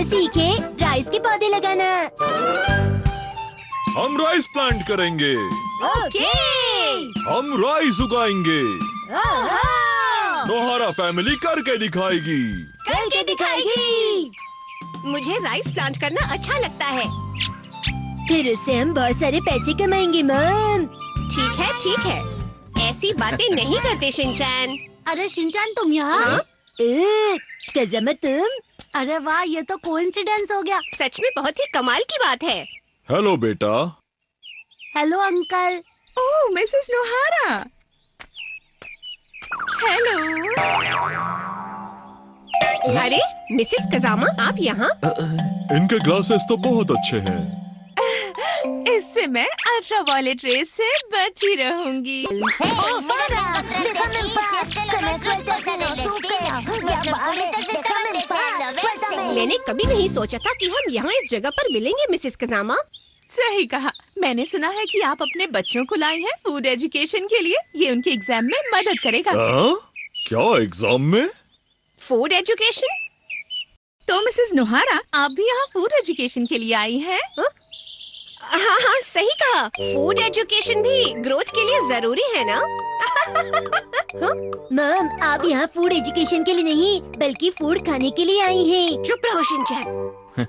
सीखे राइस के पौधे लगाना। हम राइस प्लांट करेंगे। ओके। हम राइस उगाएंगे। नोहारा फैमिली करके दिखाएगी। करके दिखाएगी। मुझे राइस प्लांट करना अच्छा लगता है। फिर उससे हम बहुत सारे पैसे कमाएंगे मॉम। ठीक है। ऐसी बातें नहीं करते शिनचैन। अरे शिनचैन तुम यहाँ? कज़ामा तुम? अरे वाह, ये तो कोइंसिडेंस हो गया। सच में बहुत ही कमाल की बात है। हेलो बेटा। Hello uncle. Oh Mrs Nohara. Hello. अरे मिसेस कज़ामा, आप यहाँ? इनके ग्लासेस तो बहुत अच्छे हैं। इससे मैं अल्ट्रावायलेट रेस से बची रहूंगी। मैंने कभी नहीं सोचा था कि हम यहाँ इस जगह पर मिलेंगे मिसेस कज़ामा। सही कहा। मैंने सुना है कि आप अपने बच्चों को लाई हैं फूड एजुकेशन के लिए। ये उनके एग्जाम में मदद करेगा। क्या एग्जाम में? Food education? तो मिसेस नोहारा, आप भी यहाँ फूड एजुकेशन के लिए आई हैं? हाँ, सही कहा। फूड एजुकेशन भी ग्रोथ के लिए जरूरी है ना? मॉम, आप यहाँ फूड एजुकेशन के लिए नहीं बल्कि फूड खाने के लिए आई हैं। चुप रहो शिनचैन।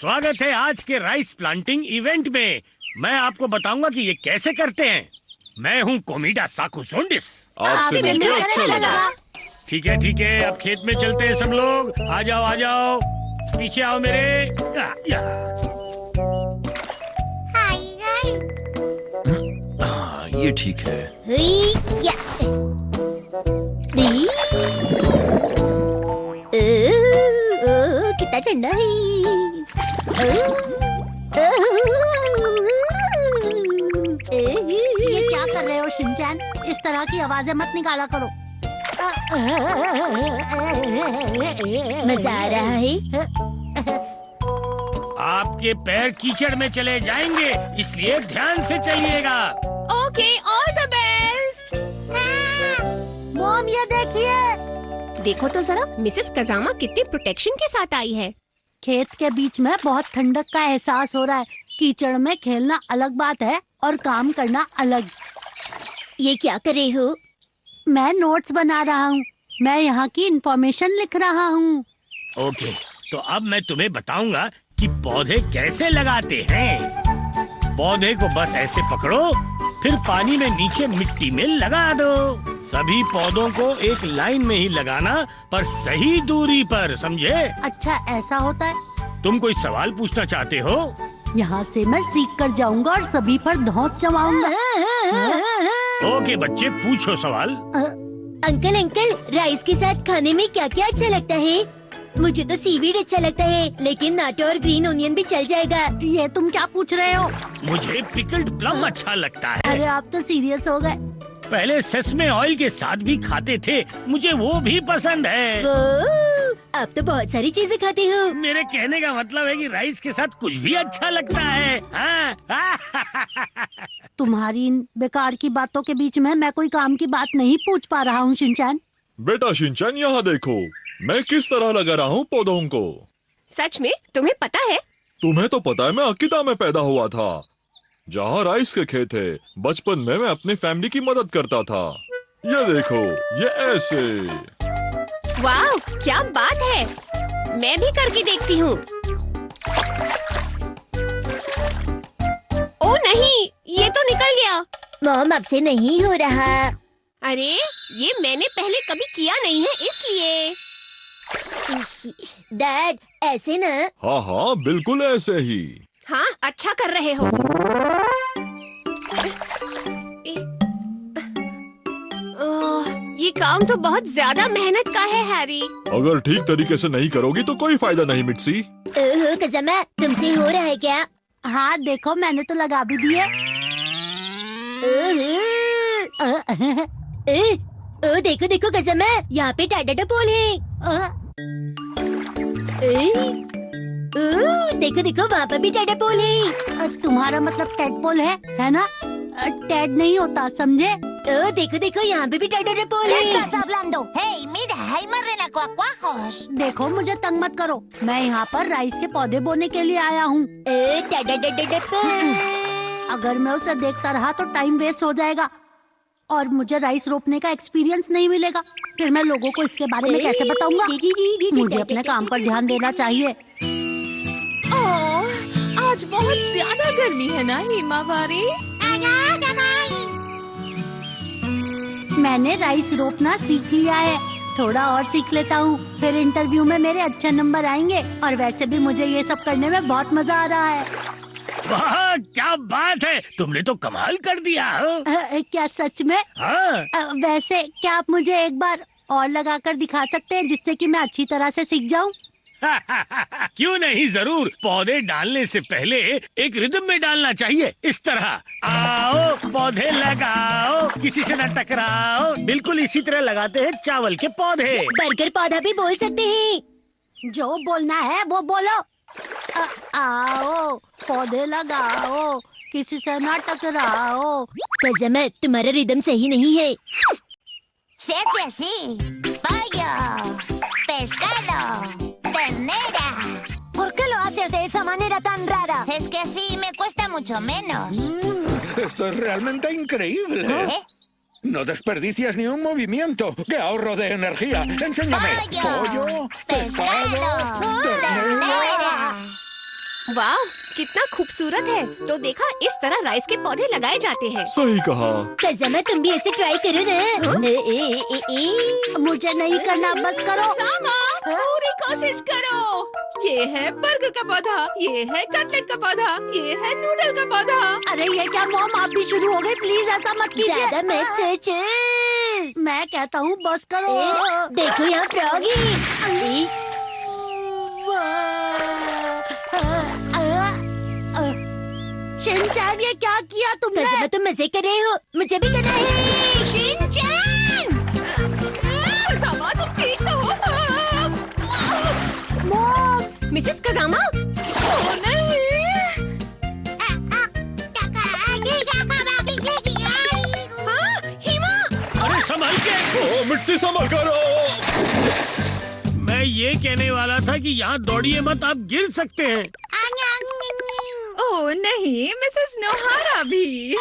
स्वागत है आज के राइस प्लांटिंग इवेंट में। मैं आपको बताऊंगा कि ये कैसे करते हैं। मैं हूँ कोमिडा साकुसोंडिस। आपसे मिलकर अच्छा लगा। ठीक है, अब खेत में चलते हैं सब लोग। आ जाओ, पीछे आओ मेरे। ये ठीक है। कितना ठंडा है। ये क्या कर रहे हो शिनचैन? इस तरह की आवाजें मत निकाला करो। मजा आ रहा है। आपके पैर कीचड़ में चले जाएंगे, इसलिए ध्यान से चलिएगा। Okay, all the best. Mom ये देखिए। देखो तो जरा, मिसेस कज़ामा कितनी प्रोटेक्शन के साथ आई है। खेत के बीच में बहुत ठंडक का एहसास हो रहा है। कीचड़ में खेलना अलग बात है और काम करना अलग। ये क्या कर रहे हो? मैं नोट्स बना रहा हूँ। मैं यहाँ की इंफॉर्मेशन लिख रहा हूँ। ओके, तो अब मैं तुम्हें बताऊंगा कि पौधे कैसे लगाते हैं। पौधे को बस ऐसे पकड़ो, फिर पानी में नीचे मिट्टी में लगा दो। सभी पौधों को एक लाइन में ही लगाना, पर सही दूरी पर, समझे? अच्छा, ऐसा होता है। तुम कोई सवाल पूछना चाहते हो? यहाँ से मैं सीख कर जाऊंगा और सभी पर धौंस जमाऊंगा। ओके बच्चे, पूछो सवाल। अंकल, राइस के साथ खाने में क्या क्या अच्छा लगता है? मुझे तो सीवीड अच्छा लगता है, लेकिन नाटो और ग्रीन ओनियन भी चल जाएगा। ये तुम क्या पूछ रहे हो? मुझे पिकल्ड प्लम अच्छा लगता है। अरे आप तो सीरियस हो गए। पहले सेसमे ऑयल के साथ भी खाते थे, मुझे वो भी पसंद है। आप तो बहुत सारी चीजें खाते हो। मेरे कहने का मतलब है कि राइस के साथ कुछ भी अच्छा लगता है। तुम्हारी इन बेकार की बातों के बीच में मैं कोई काम की बात नहीं पूछ पा रहा हूँ शिनचैन। बेटा शिनचैन, यहाँ देखो, मैं किस तरह लगा रहा हूँ पौधों को। सच में? तुम्हें पता है? तुम्हें तो पता है, मैं अकीता में पैदा हुआ था, जहाँ राइस के खेत थे। बचपन में मैं अपनी फैमिली की मदद करता था। ये देखो, ये ऐसे। वाह, क्या बात है। मैं भी करके देखती हूँ। ओ नहीं, ये तो निकल गया। मॉम, अब से नहीं हो रहा। अरे, ये मैंने पहले कभी किया नहीं है, इसलिए। डैड, ऐसे ना? हाँ, बिल्कुल ऐसे ही। हाँ, अच्छा कर रहे हो। ये काम तो बहुत ज्यादा मेहनत का है हैरी। अगर ठीक तरीके से नहीं करोगी तो कोई फायदा नहीं मिट्सी। ओहो कज़ामा, तुमसे हो रहा है क्या? हाँ देखो, मैंने तो लगा भी दिए। ओ देखो कज़ामा, यहाँ पे टाटा पोल है। देखो वहाँ पर भी टाटा पोल है। तुम्हारा मतलब टेडपोल है ना? टेड नहीं होता, समझे? देखो देखो, यहाँ पे भी टाटा पोल ¿Qué है। estás hablando? ¡Hey, mira! ¡Hay más renacuacuajos! देखो मुझे तंग मत करो, मैं यहाँ पर राइस के पौधे बोने के लिए आया हूँ। अगर मैं उसे देखता रहा तो टाइम वेस्ट हो जाएगा और मुझे राइस रोपने का एक्सपीरियंस नहीं मिलेगा। फिर मैं लोगों को इसके बारे में कैसे बताऊंगा? मुझे अपने काम पर ध्यान देना चाहिए। ओह, आज बहुत ज्यादा गर्मी है ना हिमावारी? मैंने राइस रोपना सीख लिया है, थोड़ा और सीख लेता हूँ, फिर इंटरव्यू में मेरे अच्छे नंबर आएंगे। और वैसे भी मुझे ये सब करने में बहुत मजा आ रहा है। वाह, क्या बात है, तुमने तो कमाल कर दिया। क्या सच में? हाँ। वैसे क्या आप मुझे एक बार और लगाकर दिखा सकते हैं जिससे कि मैं अच्छी तरह से सीख जाऊँ? क्यों नहीं, जरूर। पौधे डालने से पहले एक रिदम में डालना चाहिए, इस तरह। आओ पौधे लगाओ, किसी से न टकराओ। बिल्कुल इसी तरह लगाते हैं चावल के पौधे। बर्गर पौधा भी बोल सकते हैं। जो बोलना है वो बोलो। आओ पौधे लगाओ, किसी से ना टकराओ। कसम है, तुम्हारा रिदम सही नहीं है। Se hace así. Pollo. Pescado. Ternera. ¿Por qué lo haces de esa manera tan rara? Es que así me cuesta mucho menos. Esto es realmente increíble. ¿Eh? No desperdicias ni un movimiento. ¡Qué ahorro de energía! Enséñame. Pollo. Pescado. Ternera. वाह, कितना खूबसूरत है। तो देखा, इस तरह rice के पौधे लगाए जाते हैं। सही कहा। कसम है, तुम भी ऐसे ट्राई करो ना। मुझे नहीं करना, बस करो। सामा, पूरी कोशिश करो। ये है बर्गर का पौधा, ये है कटलेट का पौधा, ये है नूडल का पौधा। अरे ये क्या मॉम, आप भी शुरू हो गई? प्लीज ऐसा मत कीजिए। ज्यादा मत सोच। मैं कहता हूँ बस करो। देखो यहाँ फ्रॉगी। शिनचैन, ये क्या किया तुमने? कसम है, तुम मजे कर रहे हो, मुझे भी करना है। शिनचैन! सामा, तुम ठीक तो हो? Mom, Mrs कजामा? ओ नहीं। हाँ, हिमा! अरे संभल के। ओ मिट्टी संभल करो। मैं ये कहने वाला था कि यहाँ दौड़िए मत, आप गिर सकते हैं। ओ नहीं, मिसेस नोहारा भी।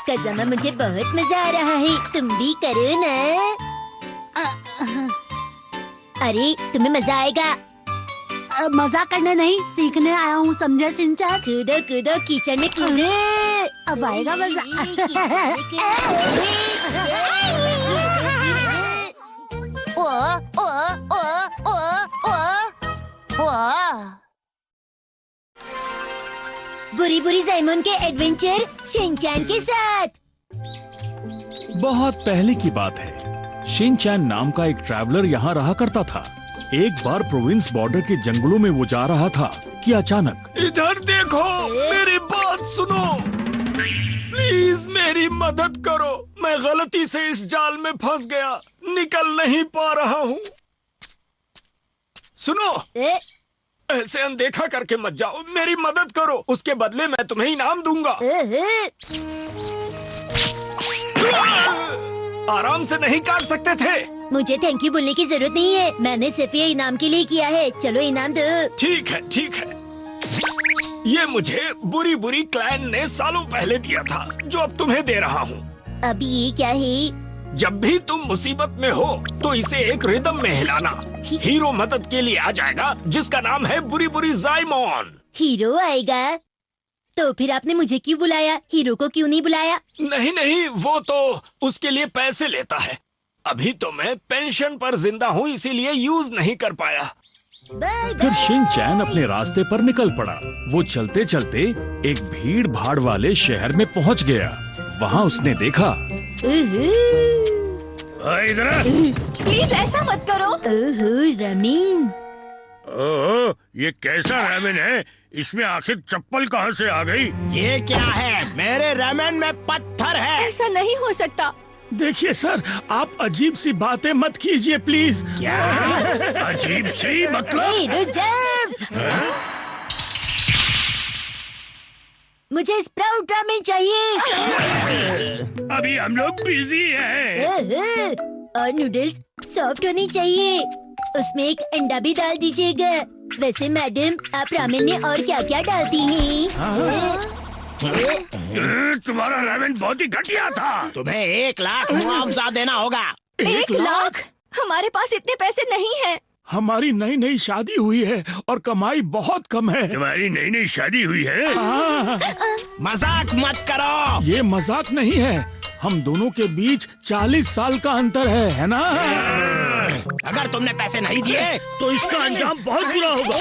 कसम है, मुझे बहुत मजा आ रहा है, तुम भी करो ना। अरे तुम्हें मजा आएगा। मजा करने नहीं, सीखने आया हूँ, समझे शिनचैन? कूदो कूदो, कीचड़ में कूदो। अब आएगा मजा। बुरी बुरी जाइमोन के एडवेंचर शिनचैन के साथ। बहुत पहले की बात है, शिनचैन नाम का एक ट्रैवलर यहाँ रहा करता था। एक बार प्रोविंस बॉर्डर के जंगलों में वो जा रहा था कि अचानक इधर देखो, मेरी बात सुनो, प्लीज मेरी मदद करो। मैं गलती से इस जाल में फंस गया, निकल नहीं पा रहा हूँ। सुनो, ऐसे अनदेखा करके मत जाओ, मेरी मदद करो, उसके बदले मैं तुम्हें इनाम दूंगा। आराम से नहीं काट सकते थे? मुझे थैंक यू बोलने की जरूरत नहीं है, मैंने सिर्फ ये इनाम के लिए किया है। चलो इनाम दो। ठीक है ठीक है। ये मुझे बुरी बुरी क्लैन ने सालों पहले दिया था, जो अब तुम्हें दे रहा हूँ। अभी ये क्या है? जब भी तुम मुसीबत में हो तो इसे एक रिदम में हिलाना। हीरो मदद के लिए आ जाएगा, जिसका नाम है बुरी बुरी जाइमोन। हीरो आएगा? तो फिर आपने मुझे क्यों बुलाया? हीरो को क्यों नहीं बुलाया? नहीं नहीं, वो तो उसके लिए पैसे लेता है। अभी तो मैं पेंशन पर जिंदा हूँ, इसीलिए यूज नहीं कर पाया। फिर शिनचैन अपने रास्ते पर निकल पड़ा। वो चलते चलते एक भीड़ भाड़ वाले शहर में पहुंच गया। वहाँ उसने देखा। इधर आ। प्लीज ऐसा मत करो। रमीन। ओह, ये कैसा रामेन है? इसमें आखिर चप्पल कहाँ से आ गई? ये क्या है? मेरे रामेन में पत्थर है। ऐसा नहीं हो सकता। देखिए सर, आप अजीब सी बातें मत कीजिए प्लीज। क्या अजीब सी मतलब? रुक जा। मुझे स्प्राउट रामेन चाहिए। अभी हम लोग बिजी हैं। और नूडल्स सॉफ्ट होनी चाहिए। उसमें एक अंडा भी डाल दीजिएगा। वैसे मैडम, आप रामेन में और क्या क्या डालती हैं? तुम्हारा रामेन बहुत ही घटिया था। तुम्हें 1 लाख मुआवजा देना होगा। 1 लाख? हमारे पास इतने पैसे नहीं हैं। हमारी नई नई शादी हुई है और कमाई बहुत कम है। तुम्हारी नई नई शादी हुई है? मजाक मत करो। ये मजाक नहीं है, हम दोनों के बीच 40 साल का अंतर है ना? अगर तुमने पैसे नहीं दिए तो इसका अंजाम बहुत बुरा होगा।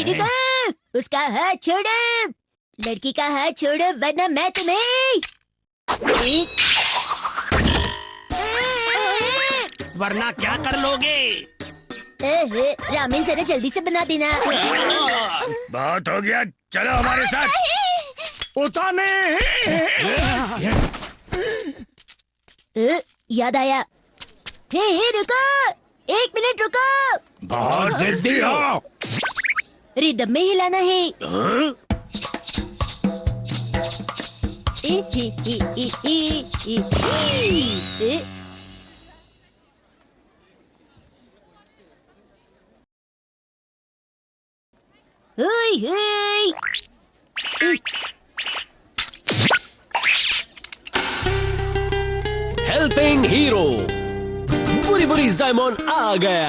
रुको, उसका हाथ छोड़ो। लड़की का हाथ छोड़ो वरना मैं तुम्हें। वरना क्या कर लोगे? रामेन जरा जल्दी से बना देना। बहुत हो गया, चलो हमारे साथ। उताने याद आया। हे रुको, 1 मिनट रुको। बहुत जिद्दी हो। रिदम में हिलाना है। हेल्पिंग हीरो बुरी बुरी जाइमोन आ गया।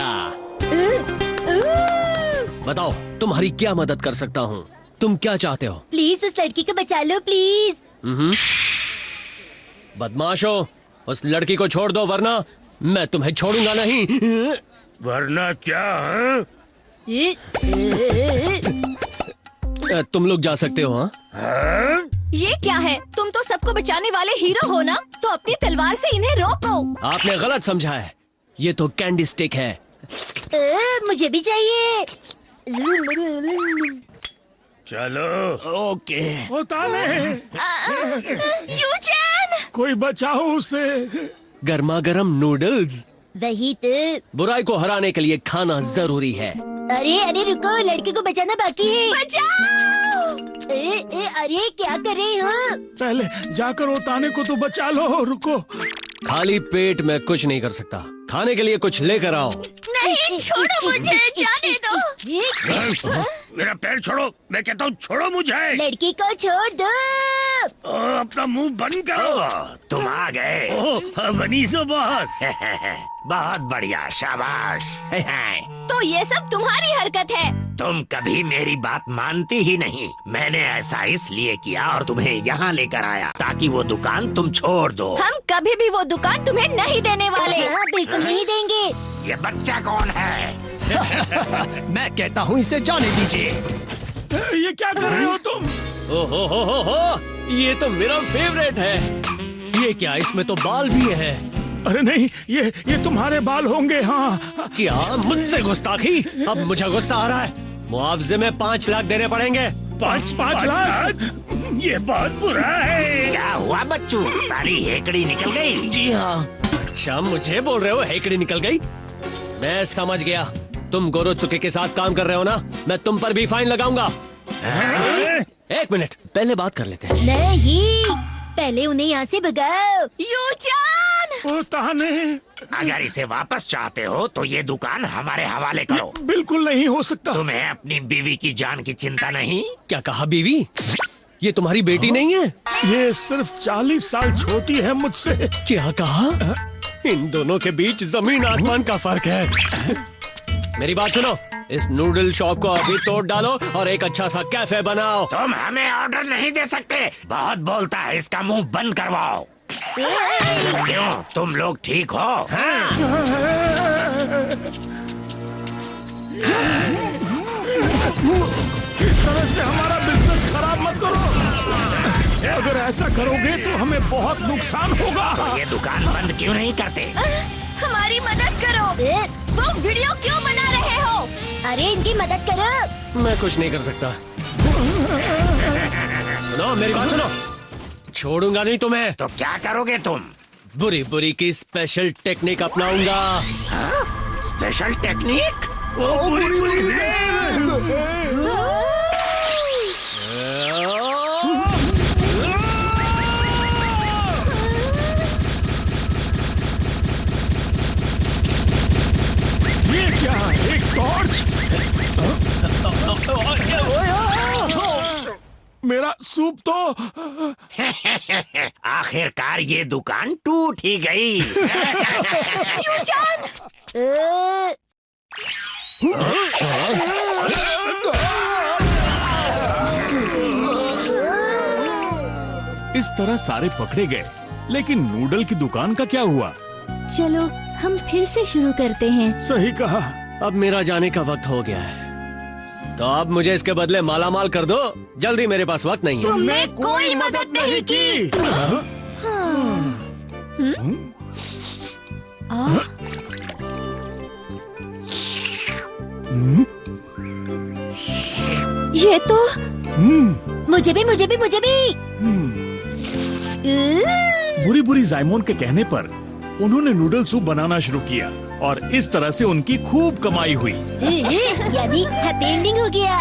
बताओ तुम्हारी क्या मदद कर सकता हूँ? तुम क्या चाहते हो? प्लीज उस लड़की को बचा लो प्लीज। बदमाशो, उस लड़की को छोड़ दो वरना मैं तुम्हें छोड़ूंगा नहीं। वरना क्या? तुम लोग जा सकते हो। हाँ? ये क्या है? तुम तो सबको बचाने वाले हीरो हो ना, तो अपनी तलवार से इन्हें रोको। आपने गलत समझा है, ये तो कैंडी स्टिक है। मुझे भी चाहिए। चलो। ओके। उताने यूचैन! कोई बचाओ उसे। गर्मा गर्म नूडल्स। वही तो। बुराई को हराने के लिए खाना जरूरी है। अरे अरे रुको, लड़के को बचाना बाकी है। बचाओ! अरे क्या कर रहे हो? पहले जाकर उताने को तो बचा लो। रुको। खाली पेट में कुछ नहीं कर सकता, खाने के लिए कुछ लेकर आओ। नहीं, छोड़ो मुझे, जाने दो। मेरा पैर छोड़ो, मैं कहता हूँ छोड़ो मुझे। लड़की को छोड़ दो। अपना मुंह बंद करो। तुम आ गए। वनीसो बॉस। बहुत बढ़िया, शाबाश। तो ये सब तुम्हारी हरकत है। तुम कभी मेरी बात मानती ही नहीं। मैंने ऐसा इसलिए किया और तुम्हें यहाँ लेकर आया ताकि वो दुकान तुम छोड़ दो। हम कभी भी वो दुकान तुम्हें नहीं देने वाले। हाँ, बिल्कुल नहीं देंगे। ये बच्चा कौन है? मैं कहता हूँ इसे जाने दीजिए। ये क्या कर रहे हो तुम? ओहो हो, ये तो मेरा फेवरेट है। ये क्या, इसमें तो बाल भी है। अरे नहीं, ये तुम्हारे बाल होंगे। हाँ। क्या मुझसे गुस्ताखी? अब मुझे गुस्सा आ रहा है। मुआवजे में 5 लाख देने पड़ेंगे। 5 लाख? ये बहुत बुरा है। क्या हुआ बच्चू, सारी हेकड़ी निकल गई? जी हाँ। अच्छा, मुझे बोल रहे हो हेकड़ी निकल गई? मैं समझ गया, तुम गोरोचुके के साथ काम कर रहे हो ना। मैं तुम पर भी फाइन लगाऊंगा। 1 मिनट, पहले बात कर लेते हैं। नहीं, पहले उन्हें यहाँ से भगाओ। यूचैन! उताने। अगर इसे वापस चाहते हो तो ये दुकान हमारे हवाले करो। बिल्कुल नहीं हो सकता। तुम्हें अपनी बीवी की जान की चिंता नहीं? क्या कहा बीवी? ये तुम्हारी बेटी नहीं है? ये सिर्फ 40 साल छोटी है मुझसे। क्या कहा? इन दोनों के बीच जमीन आसमान का फर्क है। मेरी बात सुनो, इस नूडल शॉप को अभी तोड़ डालो और एक अच्छा सा कैफे बनाओ। तुम हमें ऑर्डर नहीं दे सकते, बहुत बोलता है, इसका मुंह बंद करवाओ। क्यों, तुम लोग ठीक हो? हाँ? इस तरह से हमारा बिजनेस खराब मत करो। अगर ऐसा करोगे तो हमें बहुत नुकसान होगा। तो ये दुकान बंद क्यों नहीं करते? हमारी मदद करो। वो वीडियो क्यों बना रहे हो? अरे इनकी मदद करो। मैं कुछ नहीं कर सकता। सुनो मेरी बात सुनो, छोड़ूंगा नहीं तुम्हें। तो क्या करोगे तुम? बुरी बुरी की स्पेशल टेक्निक अपनाऊंगा। Special technique? मेरा सूप तो आखिरकार ये दुकान टूट ही गई। इस तरह सारे पकड़े गए, लेकिन नूडल की दुकान का क्या हुआ? चलो हम फिर से शुरू करते हैं। सही कहा। अब मेरा जाने का वक्त हो गया है, तो अब मुझे इसके बदले मालामाल कर दो। जल्दी, मेरे पास वक्त नहीं है। तुमने कोई मदद नहीं की। ये तो मुझे भी। बुरी बुरी जायमोन के कहने पर उन्होंने नूडल सूप बनाना शुरू किया और इस तरह से उनकी खूब कमाई हुई। यानी हैप्पी एंडिंग हो गया।